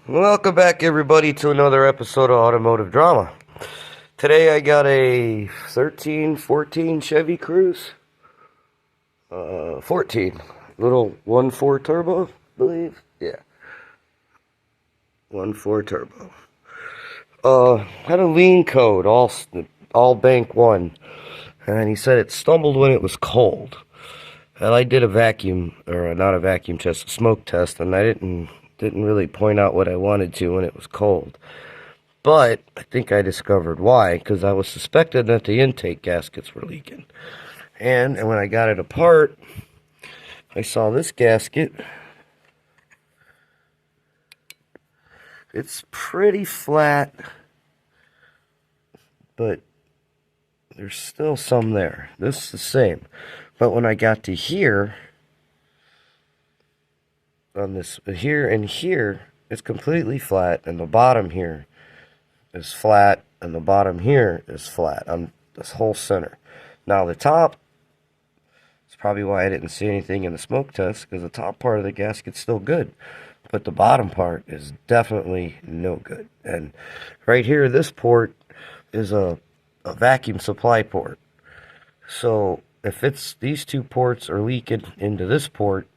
Welcome back, everybody, to another episode of Automotive Drama. Today I got a 14 Chevy Cruze. 14. Little 1.4 turbo, I believe. Yeah. 1.4 turbo. Had a lean code, all bank 1. And he said it stumbled when it was cold. And I did a vacuum, or not a vacuum test, a smoke test, and I didn't really point out what I wanted to when it was cold. But I think I discovered why, because I was suspecting that the intake gaskets were leaking. And when I got it apart, I saw this gasket. It's pretty flat, but there's still some there. This is the same. But when I got to here, on this, here and here, it's completely flat, and the bottom here is flat, and the bottom here is flat on this whole center. Now the top, it's probably why I didn't see anything in the smoke test, because the top part of the gasket's still good, but the bottom part is definitely no good. And right here, this port is a vacuum supply port. So if these two ports are leaking into this port,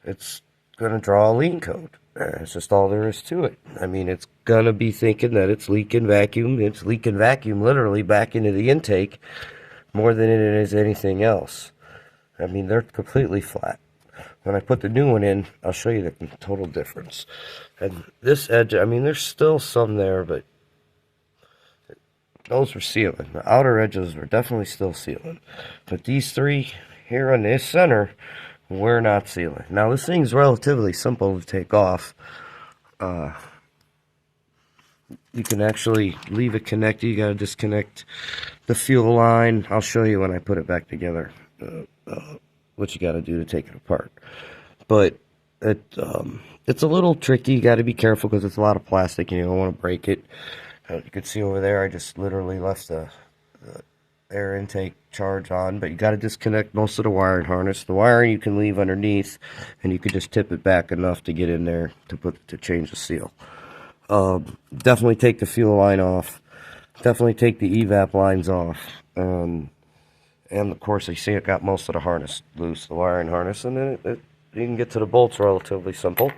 it's going to draw a lean code. That's just all there is to it. I mean, it's going to be thinking that it's leaking vacuum. It's leaking vacuum literally back into the intake more than it is anything else. I mean, they're completely flat. When I put the new one in, I'll show you the total difference. And this edge, I mean, there's still some there, but those were sealing. The outer edges were definitely still sealing. But these three here on this center, we're not sealing. Now, this thing's relatively simple to take off. You can actually leave it connected. You got to disconnect the fuel line. I'll show you when I put it back together what you got to do to take it apart. But it's a little tricky. You got to be careful because it's a lot of plastic and you don't want to break it. You can see over there, I just literally left the air intake charge on, but you got to disconnect most of the wiring harness. The wiring you can leave underneath, and you can just tip it back enough to get in there to change the seal. Definitely take the fuel line off. Definitely take the evap lines off. And of course, you see it got most of the harness loose, the wiring harness, and then you can get to the bolts relatively simple.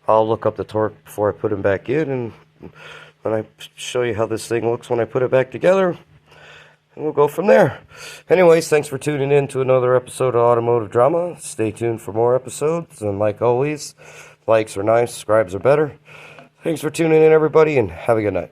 I'll look up the torque before I put them back in, and when I show you how this thing looks when I put it back together, and we'll go from there. Anyways, thanks for tuning in to another episode of Automotive Drama. Stay tuned for more episodes, and like always, likes are nice, subscribes are better. Thanks for tuning in, everybody, and have a good night.